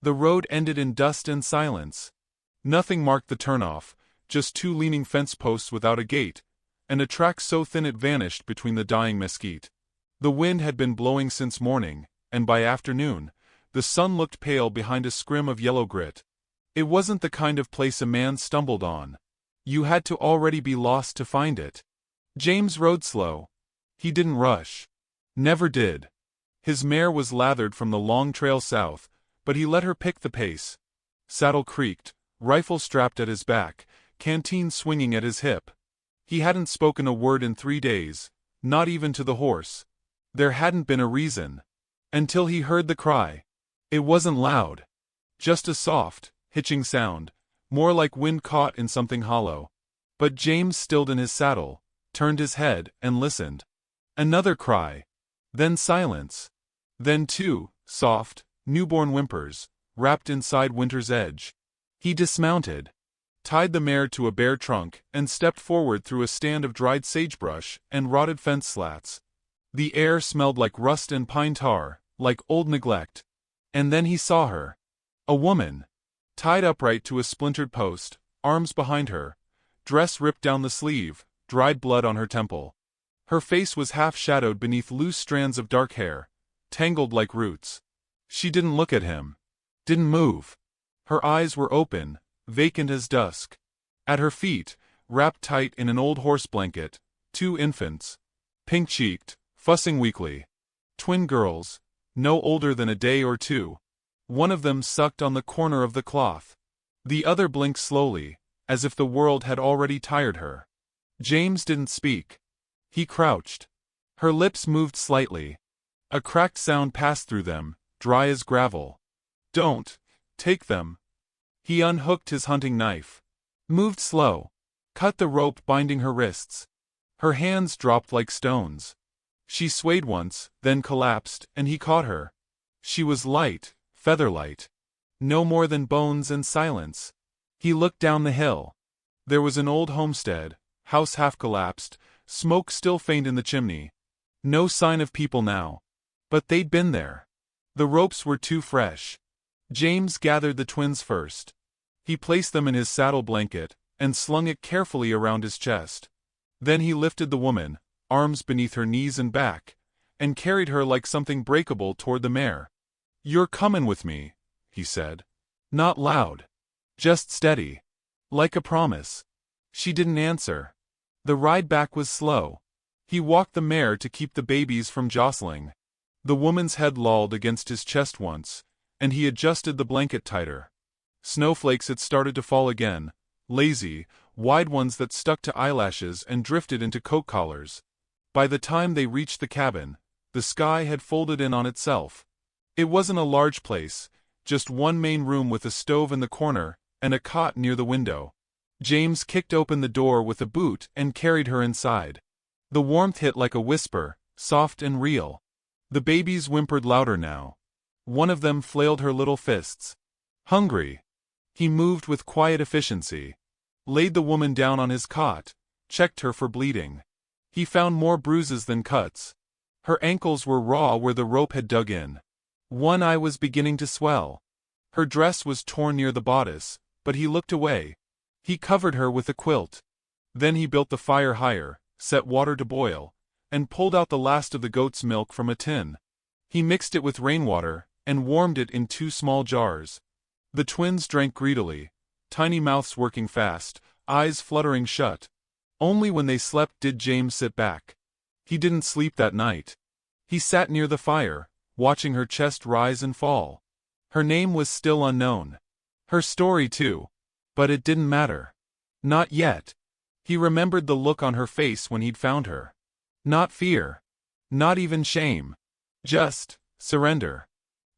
The road ended in dust and silence. Nothing marked the turnoff, just two leaning fence posts without a gate, and a track so thin it vanished between the dying mesquite. The wind had been blowing since morning, and by afternoon, the sun looked pale behind a scrim of yellow grit. It wasn't the kind of place a man stumbled on. You had to already be lost to find it. James rode slow. He didn't rush. Never did. His mare was lathered from the long trail south, but he let her pick the pace. Saddle creaked, rifle strapped at his back, canteen swinging at his hip. He hadn't spoken a word in 3 days, not even to the horse. There hadn't been a reason. Until he heard the cry. It wasn't loud. Just a soft, hitching sound, more like wind caught in something hollow. But James stilled in his saddle, turned his head, and listened. Another cry. Then silence. Then two, soft, newborn whimpers, wrapped inside winter's edge. He dismounted, tied the mare to a bare trunk, and stepped forward through a stand of dried sagebrush and rotted fence slats. The air smelled like rust and pine tar, like old neglect. And then he saw her. A woman. Tied upright to a splintered post, arms behind her, dress ripped down the sleeve, dried blood on her temple. Her face was half-shadowed beneath loose strands of dark hair, tangled like roots. She didn't look at him. Didn't move. Her eyes were open, vacant as dusk. At her feet, wrapped tight in an old horse blanket, 2 infants. Pink-cheeked, fussing weakly. Twin girls, no older than a day or 2. One of them sucked on the corner of the cloth. The other blinked slowly, as if the world had already tired her. James didn't speak. He crouched. Her lips moved slightly. A cracked sound passed through them, dry as gravel. Don't take them. He unhooked his hunting knife. Moved slow. Cut the rope binding her wrists. Her hands dropped like stones. She swayed once, then collapsed, and he caught her. She was light, featherlight. No more than bones and silence. He looked down the hill. There was an old homestead, house half collapsed, smoke still faint in the chimney. No sign of people now. But they'd been there. The ropes were too fresh. James gathered the twins first. He placed them in his saddle blanket, and slung it carefully around his chest. Then he lifted the woman, arms beneath her knees and back, and carried her like something breakable toward the mare. "You're comin' with me," he said. Not loud. Just steady. Like a promise. She didn't answer. The ride back was slow. He walked the mare to keep the babies from jostling. The woman's head lolled against his chest once, and he adjusted the blanket tighter. Snowflakes had started to fall again, lazy, wide ones that stuck to eyelashes and drifted into coat collars. By the time they reached the cabin, the sky had folded in on itself. It wasn't a large place, just one main room with a stove in the corner, and a cot near the window. James kicked open the door with a boot and carried her inside. The warmth hit like a whisper, soft and real. The babies whimpered louder now. One of them flailed her little fists. Hungry. He moved with quiet efficiency. Laid the woman down on his cot, checked her for bleeding. He found more bruises than cuts. Her ankles were raw where the rope had dug in. One eye was beginning to swell. Her dress was torn near the bodice, but he looked away. He covered her with a quilt. Then he built the fire higher, set water to boil, and pulled out the last of the goat's milk from a tin. He mixed it with rainwater, and warmed it in 2 small jars. The twins drank greedily, tiny mouths working fast, eyes fluttering shut. Only when they slept did James sit back. He didn't sleep that night. He sat near the fire, watching her chest rise and fall. Her name was still unknown. Her story too. But it didn't matter. Not yet. He remembered the look on her face when he'd found her. Not fear. Not even shame. Just surrender.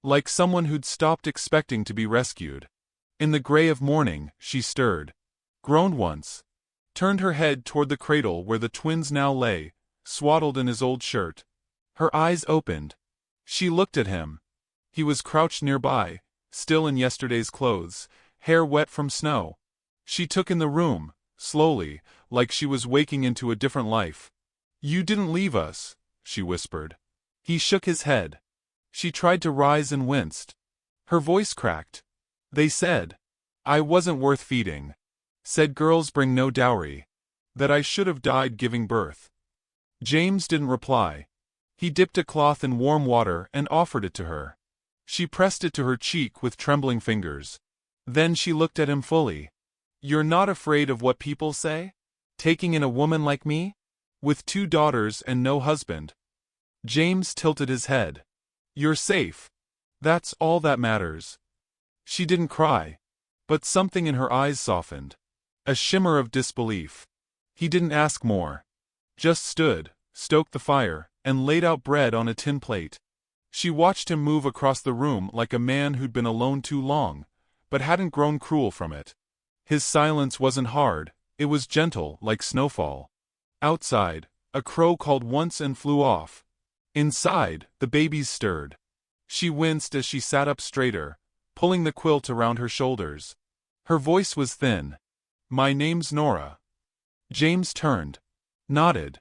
Like someone who'd stopped expecting to be rescued. In the gray of morning, she stirred. Groaned once. Turned her head toward the cradle where the twins now lay, swaddled in his old shirt. Her eyes opened. She looked at him. He was crouched nearby, still in yesterday's clothes, hair wet from snow. She took in the room, slowly, like she was waking into a different life. "You didn't leave us," she whispered. He shook his head. She tried to rise and winced. Her voice cracked. They said I wasn't worth feeding. Said girls bring no dowry. That I should have died giving birth. James didn't reply. He dipped a cloth in warm water and offered it to her. She pressed it to her cheek with trembling fingers. Then she looked at him fully. You're not afraid of what people say? Taking in a woman like me? With 2 daughters and no husband? James tilted his head. You're safe. That's all that matters. She didn't cry. But something in her eyes softened. A shimmer of disbelief. He didn't ask more. Just stood, stoked the fire, and laid out bread on a tin plate. She watched him move across the room like a man who'd been alone too long, but hadn't grown cruel from it. His silence wasn't hard, it was gentle like snowfall. Outside, a crow called once and flew off. Inside, the babies stirred. She winced as she sat up straighter, pulling the quilt around her shoulders. Her voice was thin. My name's Nora. James turned. Nodded.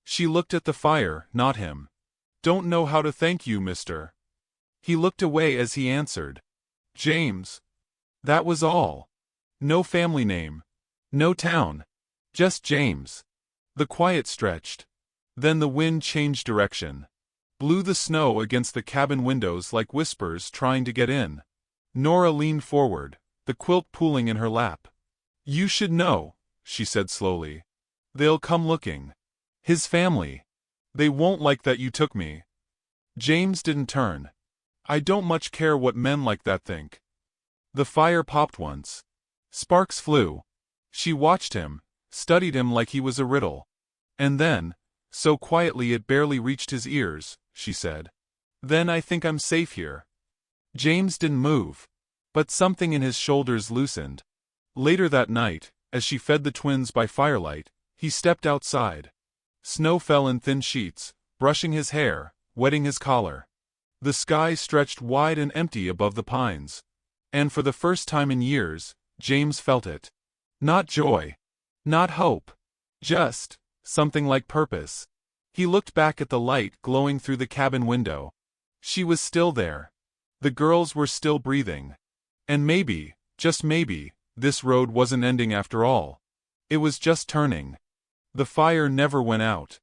She looked at the fire, not him. Don't know how to thank you, mister. He looked away as he answered. James. That was all. No family name. No town. Just James. The quiet stretched. Then the wind changed direction. Blew the snow against the cabin windows like whispers trying to get in. Nora leaned forward, the quilt pooling in her lap. You should know, she said slowly. They'll come looking. His family. They won't like that you took me. James didn't turn. I don't much care what men like that think. The fire popped once. Sparks flew. She watched him, studied him like he was a riddle. And then, so quietly it barely reached his ears, she said. Then I think I'm safe here. James didn't move. But something in his shoulders loosened. Later that night, as she fed the twins by firelight, he stepped outside. Snow fell in thin sheets, brushing his hair, wetting his collar. The sky stretched wide and empty above the pines. And for the first time in years, James felt it. Not joy. Not hope. Just something like purpose. He looked back at the light glowing through the cabin window. She was still there. The girls were still breathing. And maybe, just maybe, this road wasn't ending after all. It was just turning. The fire never went out.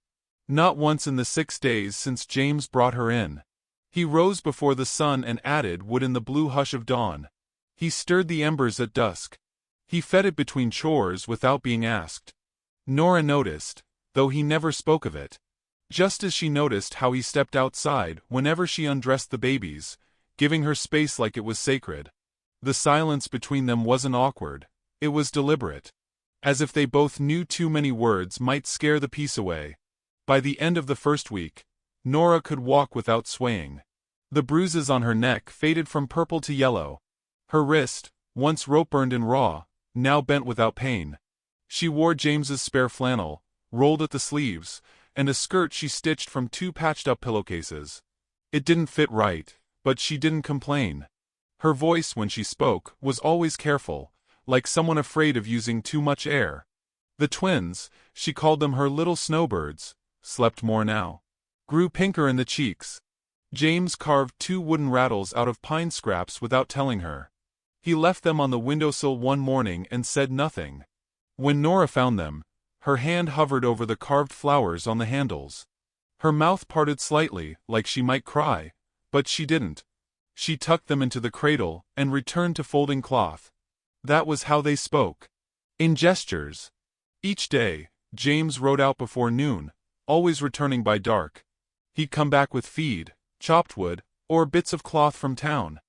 Not once in the 6 days since James brought her in. He rose before the sun and added wood in the blue hush of dawn. He stirred the embers at dusk. He fed it between chores without being asked. Nora noticed, though he never spoke of it. Just as she noticed how he stepped outside whenever she undressed the babies, giving her space like it was sacred. The silence between them wasn't awkward, it was deliberate. As if they both knew too many words might scare the peace away. By the end of the first week, Nora could walk without swaying. The bruises on her neck faded from purple to yellow. Her wrist, once rope-burned and raw, now bent without pain. She wore James's spare flannel, rolled at the sleeves, and a skirt she stitched from 2 patched-up pillowcases. It didn't fit right, but she didn't complain. Her voice when she spoke was always careful, like someone afraid of using too much air. The twins, she called them her little snowbirds, slept more now. Grew pinker in the cheeks. James carved 2 wooden rattles out of pine scraps without telling her. He left them on the windowsill one morning and said nothing. When Nora found them, her hand hovered over the carved flowers on the handles. Her mouth parted slightly, like she might cry, but she didn't. She tucked them into the cradle and returned to folding cloth. That was how they spoke. In gestures. Each day, James rode out before noon, always returning by dark. He'd come back with feed, chopped wood, or bits of cloth from town.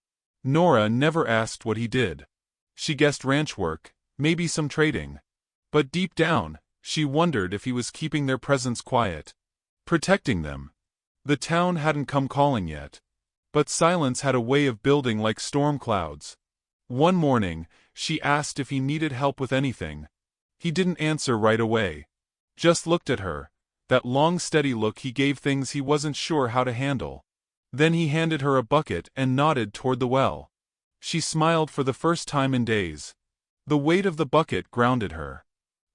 Nora never asked what he did. She guessed ranch work, maybe some trading. But deep down, she wondered if he was keeping their presence quiet. Protecting them. The town hadn't come calling yet. But silence had a way of building like storm clouds. One morning, she asked if he needed help with anything. He didn't answer right away. Just looked at her, that long steady look he gave things he wasn't sure how to handle. Then he handed her a bucket and nodded toward the well. She smiled for the first time in days. The weight of the bucket grounded her.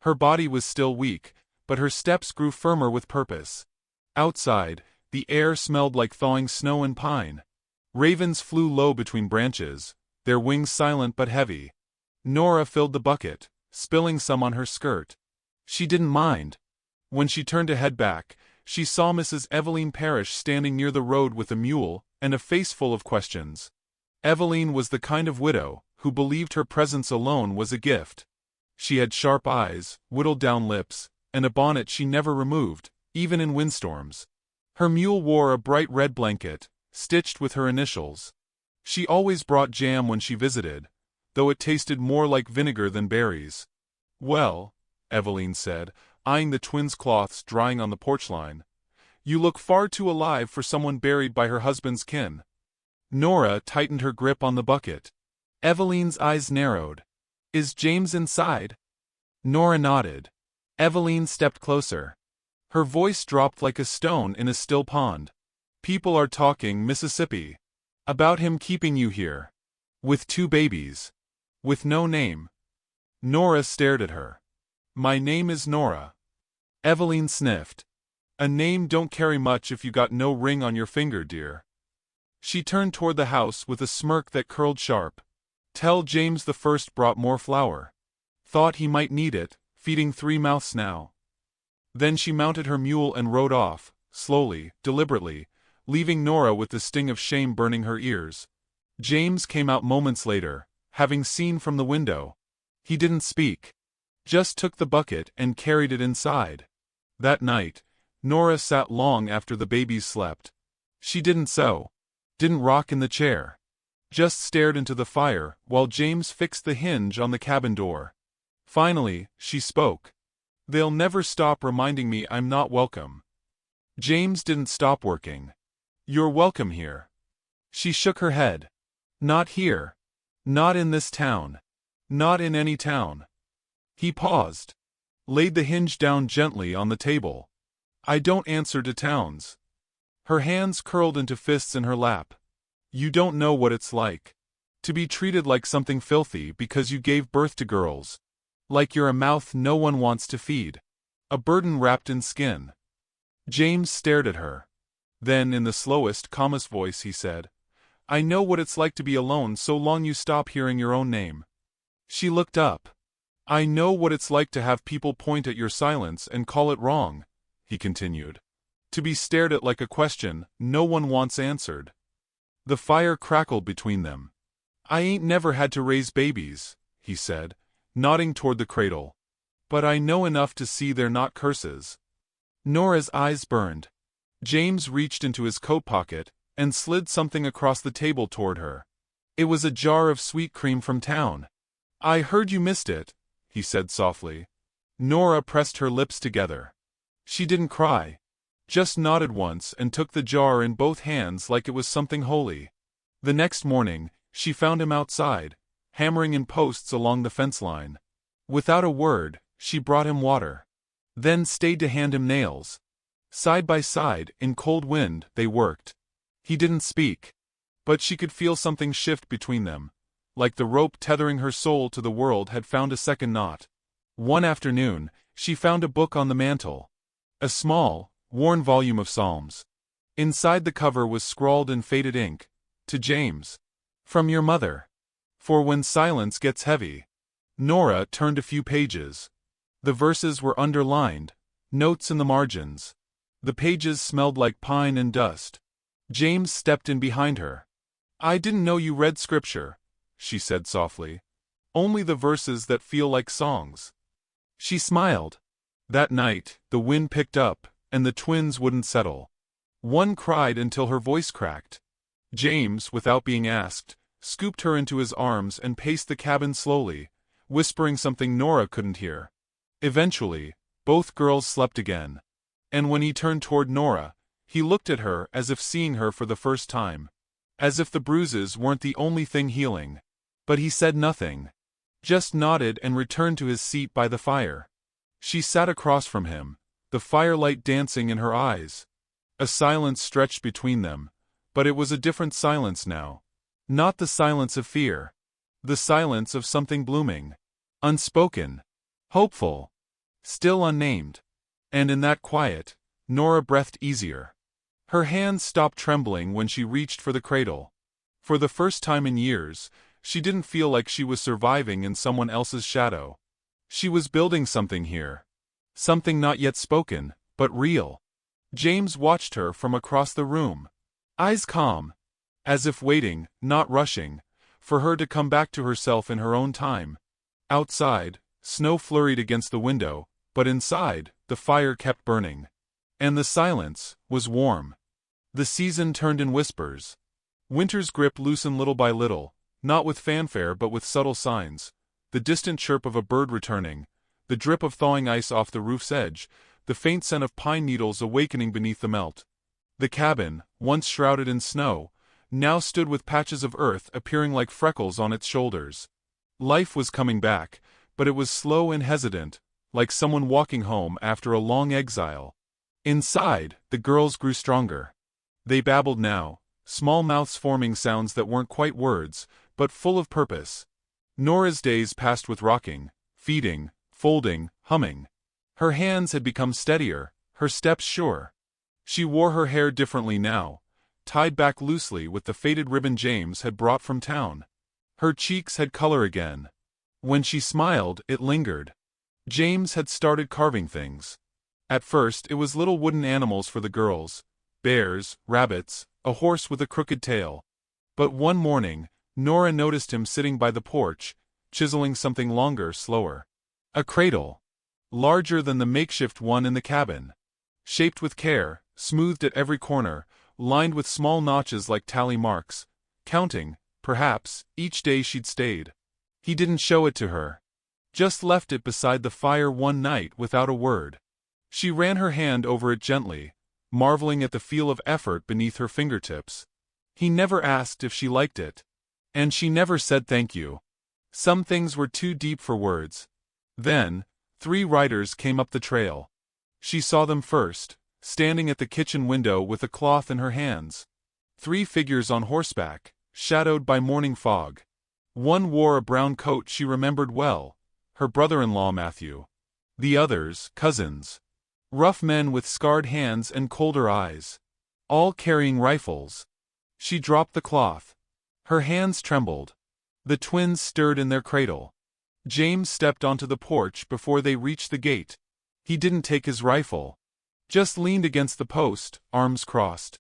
Her body was still weak, but her steps grew firmer with purpose. Outside, the air smelled like thawing snow and pine. Ravens flew low between branches, their wings silent but heavy. Nora filled the bucket, spilling some on her skirt. She didn't mind. When she turned to head back, she saw Mrs. Eveline Parrish standing near the road with a mule and a face full of questions. Eveline was the kind of widow who believed her presence alone was a gift. She had sharp eyes, whittled-down lips, and a bonnet she never removed, even in windstorms. Her mule wore a bright red blanket, stitched with her initials. She always brought jam when she visited, though it tasted more like vinegar than berries. "Well," Eveline said, eyeing the twins' cloths drying on the porch line, "you look far too alive for someone buried by her husband's kin." Nora tightened her grip on the bucket. Eveline's eyes narrowed. "Is James inside?" Nora nodded. Eveline stepped closer. Her voice dropped like a stone in a still pond. "People are talking Mississippi. About him keeping you here. With 2 babies. With no name." Nora stared at her. "My name is Nora." Eveline sniffed. "A name don't carry much if you got no ring on your finger, dear." She turned toward the house with a smirk that curled sharp. "Tell James the First brought more flour. Thought he might need it, feeding 3 mouths now." Then she mounted her mule and rode off, slowly, deliberately, leaving Nora with the sting of shame burning her ears. James came out moments later, having seen from the window. He didn't speak. Just took the bucket and carried it inside. That night, Nora sat long after the babies slept. She didn't sew. Didn't rock in the chair. Just stared into the fire while James fixed the hinge on the cabin door. Finally, she spoke. "They'll never stop reminding me I'm not welcome." James didn't stop working. "You're welcome here." She shook her head. "Not here. Not in this town. Not in any town." He paused. Laid the hinge down gently on the table. "I don't answer to towns." Her hands curled into fists in her lap. "You don't know what it's like. To be treated like something filthy because you gave birth to girls. Like you're a mouth no one wants to feed. A burden wrapped in skin." James stared at her. Then in the slowest, calmest voice he said, "I know what it's like to be alone so long you stop hearing your own name." She looked up. "I know what it's like to have people point at your silence and call it wrong," he continued. "To be stared at like a question no one wants answered." The fire crackled between them. "I ain't never had to raise babies," he said, nodding toward the cradle. "But I know enough to see they're not curses." Nora's eyes burned. James reached into his coat pocket and slid something across the table toward her. It was a jar of sweet cream from town. "I heard you missed it," he said softly. Nora pressed her lips together. She didn't cry. Just nodded once and took the jar in both hands like it was something holy. The next morning, she found him outside, hammering in posts along the fence line. Without a word, she brought him water. Then stayed to hand him nails. Side by side, in cold wind, they worked. He didn't speak. But she could feel something shift between them, like the rope tethering her soul to the world had found a second knot. One afternoon, she found a book on the mantel. A small, worn volume of Psalms. Inside the cover was scrawled in faded ink, "To James. From your mother. For when silence gets heavy." Nora turned a few pages. The verses were underlined, notes in the margins. The pages smelled like pine and dust. James stepped in behind her. "I didn't know you read scripture," she said softly. "Only the verses that feel like songs." She smiled. That night, the wind picked up, and the twins wouldn't settle. One cried until her voice cracked. James, without being asked, scooped her into his arms and paced the cabin slowly, whispering something Nora couldn't hear. Eventually, both girls slept again. And when he turned toward Nora, he looked at her as if seeing her for the first time. As if the bruises weren't the only thing healing. But he said nothing. Just nodded and returned to his seat by the fire. She sat across from him, the firelight dancing in her eyes. A silence stretched between them, but it was a different silence now. Not the silence of fear. The silence of something blooming. Unspoken. Hopeful. Still unnamed. And in that quiet, Nora breathed easier. Her hands stopped trembling when she reached for the cradle. For the first time in years, she didn't feel like she was surviving in someone else's shadow. She was building something here. Something not yet spoken, but real. James watched her from across the room. Eyes calm. As if waiting, not rushing, for her to come back to herself in her own time. Outside, snow flurried against the window, but inside, the fire kept burning. And the silence was warm. The season turned in whispers. Winter's grip loosened little by little, not with fanfare but with subtle signs. The distant chirp of a bird returning, the drip of thawing ice off the roof's edge, the faint scent of pine needles awakening beneath the melt. The cabin, once shrouded in snow, now stood with patches of earth appearing like freckles on its shoulders. Life was coming back, but it was slow and hesitant, like someone walking home after a long exile. Inside, the girls grew stronger. They babbled now, small mouths forming sounds that weren't quite words, but full of purpose. Nora's days passed with rocking, feeding, folding, humming. Her hands had become steadier, her steps sure. She wore her hair differently now, tied back loosely with the faded ribbon James had brought from town. Her cheeks had color again. When she smiled, it lingered. James had started carving things. At first it was little wooden animals for the girls, bears, rabbits, a horse with a crooked tail. But one morning, Nora noticed him sitting by the porch, chiseling something longer, slower. A cradle. Larger than the makeshift one in the cabin. Shaped with care, smoothed at every corner, lined with small notches like tally marks, counting, perhaps, each day she'd stayed. He didn't show it to her. Just left it beside the fire one night without a word. She ran her hand over it gently, marveling at the feel of effort beneath her fingertips. He never asked if she liked it. And she never said thank you. Some things were too deep for words. Then, 3 riders came up the trail. She saw them first, standing at the kitchen window with a cloth in her hands. 3 figures on horseback, shadowed by morning fog. One wore a brown coat she remembered well, her brother-in-law Matthew. The others, cousins. Rough men with scarred hands and colder eyes. All carrying rifles. She dropped the cloth. Her hands trembled. The twins stirred in their cradle. James stepped onto the porch before they reached the gate. He didn't take his rifle. Just leaned against the post, arms crossed.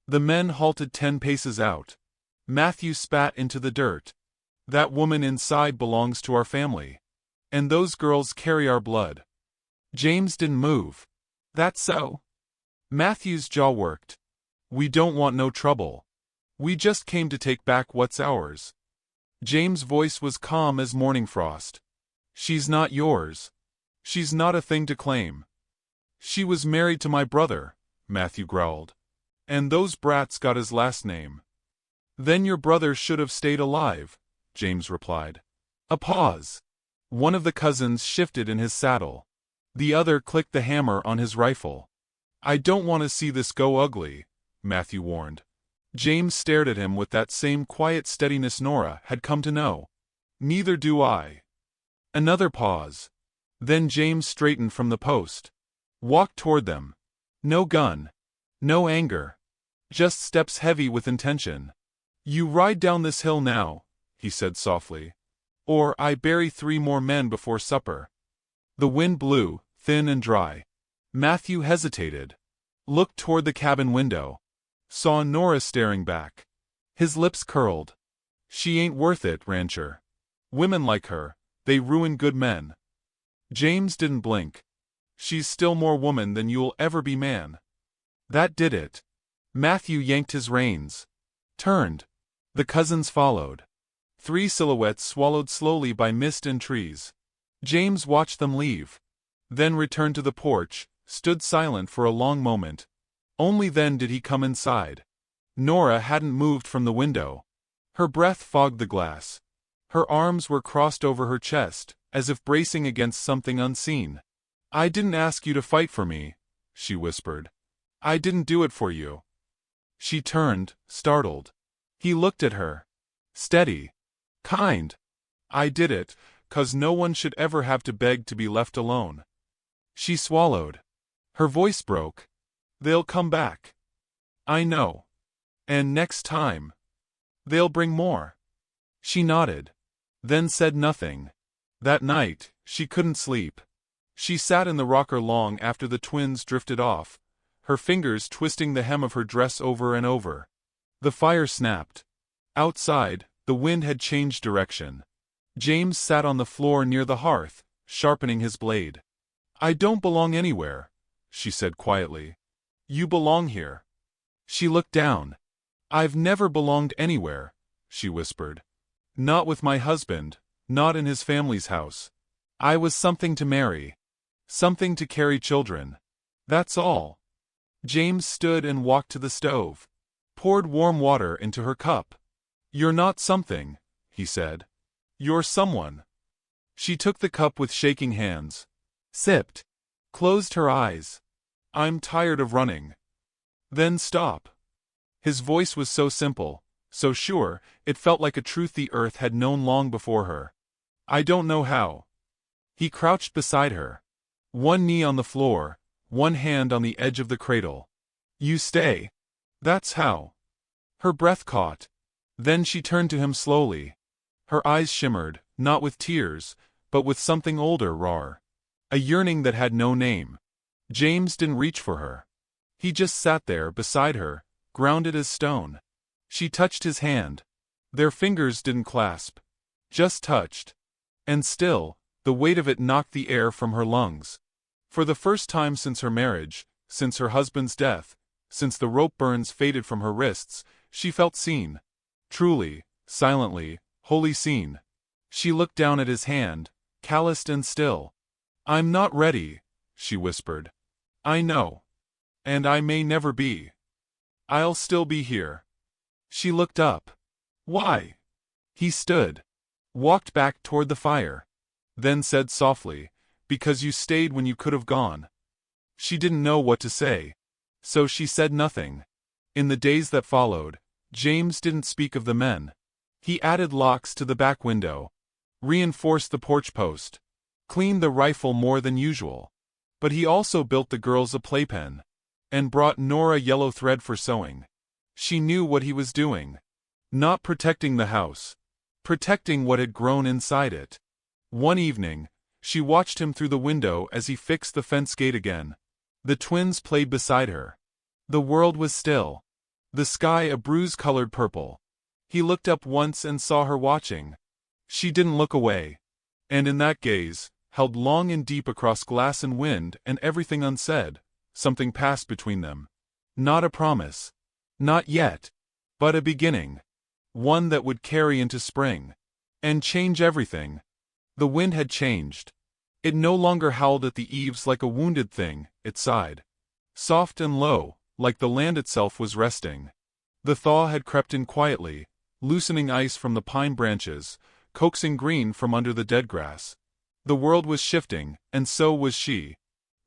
The men halted 10 paces out. Matthew spat into the dirt. That woman inside belongs to our family. And those girls carry our blood. James didn't move. That's so? Matthew's jaw worked. We don't want no trouble. We just came to take back what's ours. James' voice was calm as morning frost. She's not yours. She's not a thing to claim. She was married to my brother, Matthew growled. And those brats got his last name. Then your brother should have stayed alive, James replied. A pause. One of the cousins shifted in his saddle. The other clicked the hammer on his rifle. I don't want to see this go ugly, Matthew warned. James stared at him with that same quiet steadiness Nora had come to know. Neither do I. Another pause. Then James straightened from the post. Walked toward them. No gun. No anger. Just steps heavy with intention. You ride down this hill now, he said softly. Or I bury 3 more men before supper. The wind blew, thin and dry. Matthew hesitated. Looked toward the cabin window. Saw Nora staring back. His lips curled. She ain't worth it, rancher. Women like her, they ruin good men. James didn't blink. She's still more woman than you'll ever be man. That did it. Matthew yanked his reins. Turned. The cousins followed. 3 silhouettes swallowed slowly by mist and trees. James watched them leave. Then returned to the porch, stood silent for a long moment. Only then did he come inside. Nora hadn't moved from the window. Her breath fogged the glass. Her arms were crossed over her chest, as if bracing against something unseen. I didn't ask you to fight for me, she whispered. I didn't do it for you. She turned, startled. He looked at her. Steady. Kind. I did it, 'cause no one should ever have to beg to be left alone. She swallowed. Her voice broke. They'll come back. I know. And next time. They'll bring more. She nodded. Then said nothing. That night, she couldn't sleep. She sat in the rocker long after the twins drifted off, her fingers twisting the hem of her dress over and over. The fire snapped. Outside, the wind had changed direction. James sat on the floor near the hearth, sharpening his blade. I don't belong anywhere, she said quietly. You belong here. She looked down. I've never belonged anywhere, she whispered. Not with my husband, not in his family's house. I was something to marry. Something to carry children. That's all. James stood and walked to the stove. Poured warm water into her cup. You're not something, he said. You're someone. She took the cup with shaking hands. Sipped. Closed her eyes. I'm tired of running. Then stop. His voice was so simple, so sure, it felt like a truth the earth had known long before her. I don't know how. He crouched beside her. One knee on the floor, one hand on the edge of the cradle. You stay. That's how. Her breath caught. Then she turned to him slowly. Her eyes shimmered, not with tears, but with something older, rawer. A yearning that had no name. James didn't reach for her. He just sat there beside her, grounded as stone. She touched his hand. Their fingers didn't clasp. Just touched. And still, the weight of it knocked the air from her lungs. For the first time since her marriage, since her husband's death, since the rope burns faded from her wrists, she felt seen. Truly, silently, wholly seen. She looked down at his hand, calloused and still. I'm not ready, she whispered. I know. And I may never be. I'll still be here. She looked up. Why? He stood. Walked back toward the fire. Then said softly, because you stayed when you could have gone. She didn't know what to say. So she said nothing. In the days that followed, James didn't speak of the men. He added locks to the back window. Reinforced the porch post. Cleaned the rifle more than usual. But he also built the girls a playpen. And brought Nora yellow thread for sewing. She knew what he was doing. Not protecting the house. Protecting what had grown inside it. One evening, she watched him through the window as he fixed the fence gate again. The twins played beside her. The world was still. The sky a bruise-colored purple. He looked up once and saw her watching. She didn't look away. And in that gaze, held long and deep across glass and wind and everything unsaid, something passed between them. Not a promise. Not yet. But a beginning. One that would carry into spring. And change everything. The wind had changed. It no longer howled at the eaves like a wounded thing, it sighed. Soft and low, like the land itself was resting. The thaw had crept in quietly, loosening ice from the pine branches, coaxing green from under the dead grass. The world was shifting, and so was she.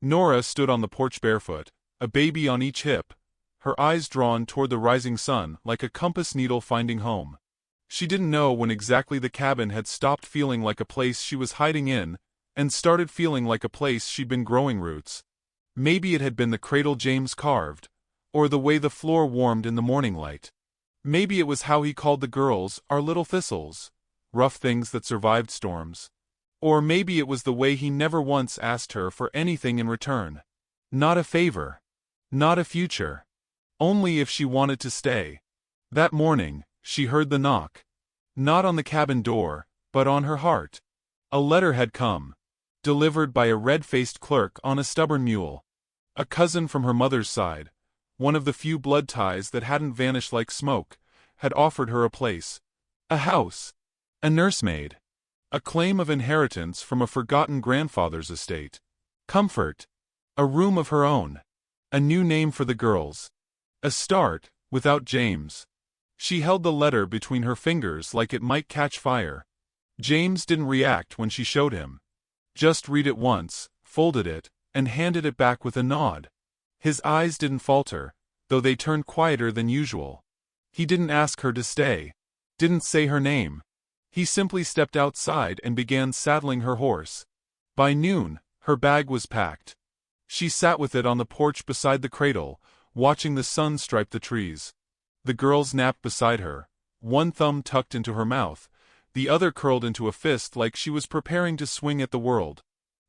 Nora stood on the porch barefoot, a baby on each hip, her eyes drawn toward the rising sun like a compass needle finding home. She didn't know when exactly the cabin had stopped feeling like a place she was hiding in, and started feeling like a place she'd been growing roots. Maybe it had been the cradle James carved, or the way the floor warmed in the morning light. Maybe it was how he called the girls our little thistles, rough things that survived storms. Or maybe it was the way he never once asked her for anything in return. Not a favor. Not a future. Only if she wanted to stay. That morning, she heard the knock. Not on the cabin door, but on her heart. A letter had come. Delivered by a red-faced clerk on a stubborn mule. A cousin from her mother's side, one of the few blood ties that hadn't vanished like smoke, had offered her a place. A house. A nursemaid. A claim of inheritance from a forgotten grandfather's estate. Comfort. A room of her own. A new name for the girls. A start, without James. She held the letter between her fingers like it might catch fire. James didn't react when she showed him. Just read it once, folded it, and handed it back with a nod. His eyes didn't falter, though they turned quieter than usual. He didn't ask her to stay. Didn't say her name. He simply stepped outside and began saddling her horse. By noon, her bag was packed. She sat with it on the porch beside the cradle, watching the sun stripe the trees. The girls napped beside her, one thumb tucked into her mouth, the other curled into a fist like she was preparing to swing at the world.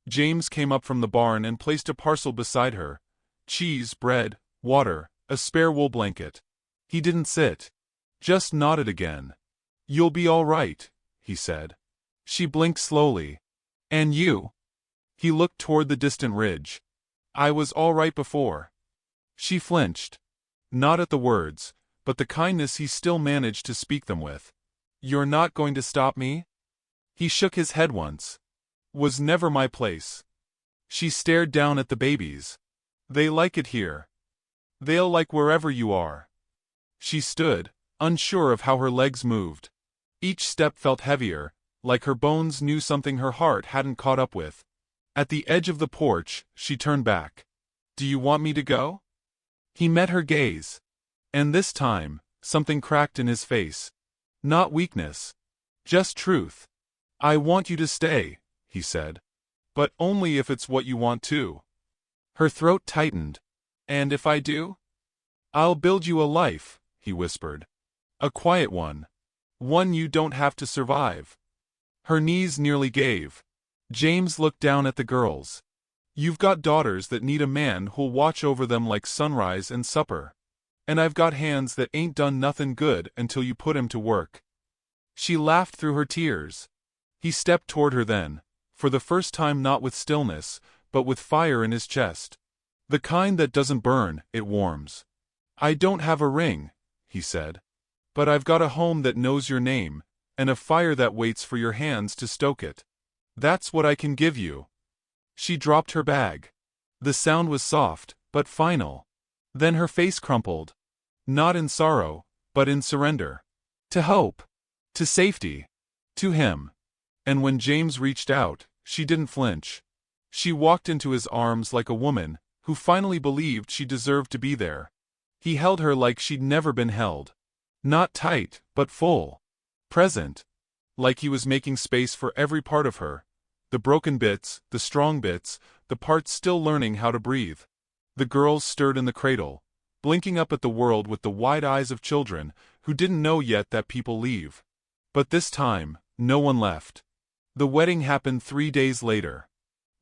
James came up from the barn and placed a parcel beside her. Cheese, bread, water, a spare wool blanket. He didn't sit. Just nodded again. "You'll be all right," he said. She blinked slowly. "And you?" He looked toward the distant ridge. "I was all right before." She flinched. Not at the words, but the kindness he still managed to speak them with. "You're not going to stop me?" He shook his head once. "Was never my place." She stared down at the babies. "They like it here. They'll like wherever you are." She stood, unsure of how her legs moved. Each step felt heavier, like her bones knew something her heart hadn't caught up with. At the edge of the porch, she turned back. "Do you want me to go?" He met her gaze. And this time, something cracked in his face. Not weakness. Just truth. "I want you to stay," he said. "But only if it's what you want to." Her throat tightened. "And if I do?" "I'll build you a life," he whispered. "A quiet one. One you don't have to survive." Her knees nearly gave. James looked down at the girls. "You've got daughters that need a man who'll watch over them like sunrise and supper. And I've got hands that ain't done nothing good until you put 'em to work." She laughed through her tears. He stepped toward her then, for the first time not with stillness, but with fire in his chest. "The kind that doesn't burn, it warms." "I don't have a ring," he said. "But I've got a home that knows your name, and a fire that waits for your hands to stoke it. That's what I can give you." She dropped her bag. The sound was soft, but final. Then her face crumpled. Not in sorrow, but in surrender. To hope. To safety. To him. And when James reached out, she didn't flinch. She walked into his arms like a woman who finally believed she deserved to be there. He held her like she'd never been held. Not tight, but full. Present. Like he was making space for every part of her. The broken bits, the strong bits, the parts still learning how to breathe. The girls stirred in the cradle, blinking up at the world with the wide eyes of children who didn't know yet that people leave. But this time, no one left. The wedding happened 3 days later.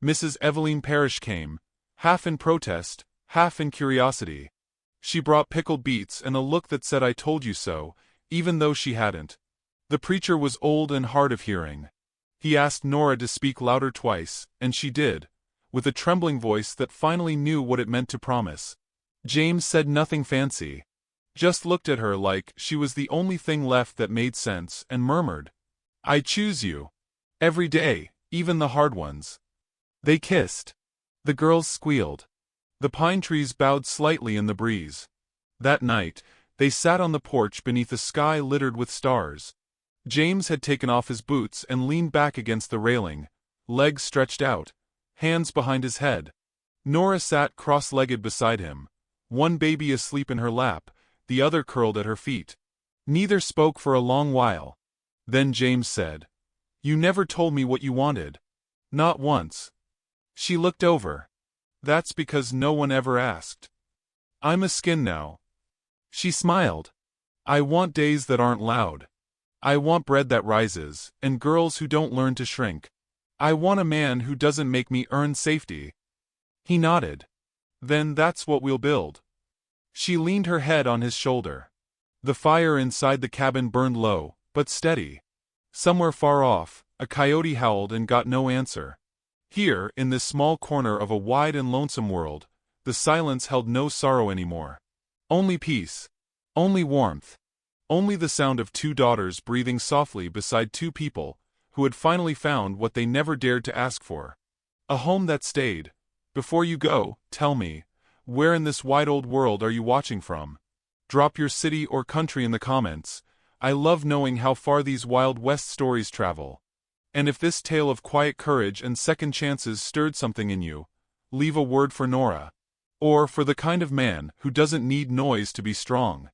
Mrs. Eveline Parrish came, half in protest, half in curiosity. She brought pickled beets and a look that said "I told you so," even though she hadn't. The preacher was old and hard of hearing. He asked Nora to speak louder twice, and she did, with a trembling voice that finally knew what it meant to promise. James said nothing fancy. Just looked at her like she was the only thing left that made sense and murmured, "I choose you. Every day, even the hard ones." They kissed. The girls squealed. The pine trees bowed slightly in the breeze. That night, they sat on the porch beneath a sky littered with stars. James had taken off his boots and leaned back against the railing, legs stretched out, hands behind his head. Nora sat cross-legged beside him, one baby asleep in her lap, the other curled at her feet. Neither spoke for a long while. Then James said, "You never told me what you wanted." "Not once." She looked over. "That's because no one ever asked. I'm a skin now." She smiled. "I want days that aren't loud. I want bread that rises, and girls who don't learn to shrink. I want a man who doesn't make me earn safety." He nodded. "Then that's what we'll build." She leaned her head on his shoulder. The fire inside the cabin burned low, but steady. Somewhere far off, a coyote howled and got no answer. Here, in this small corner of a wide and lonesome world, the silence held no sorrow anymore. Only peace. Only warmth. Only the sound of 2 daughters breathing softly beside 2 people who had finally found what they never dared to ask for. A home that stayed. Before you go, tell me, where in this wide old world are you watching from? Drop your city or country in the comments. I love knowing how far these Wild West stories travel. And if this tale of quiet courage and second chances stirred something in you, leave a word for Nora. Or for the kind of man who doesn't need noise to be strong.